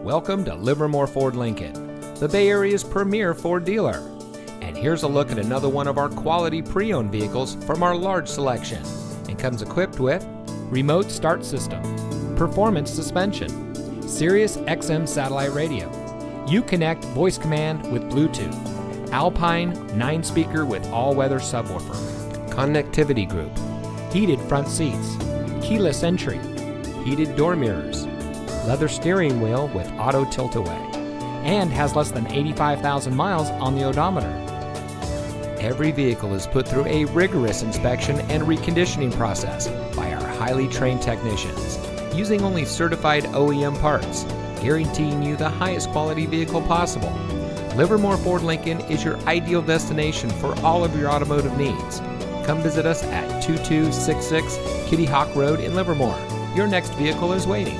Welcome to Livermore Ford Lincoln, the Bay Area's premier Ford dealer. And here's a look at another one of our quality pre-owned vehicles from our large selection, and comes equipped with remote start system, performance suspension, Sirius XM satellite radio, Uconnect voice command with Bluetooth, Alpine 9-speaker with all-weather subwoofer, connectivity group, heated front seats, keyless entry, heated door mirrors, leather steering wheel with auto tilt-away, and has less than 85,000 miles on the odometer. Every vehicle is put through a rigorous inspection and reconditioning process by our highly trained technicians, using only certified OEM parts, guaranteeing you the highest quality vehicle possible. Livermore Ford Lincoln is your ideal destination for all of your automotive needs. Come visit us at 2266 Kittyhawk Road in Livermore. Your next vehicle is waiting.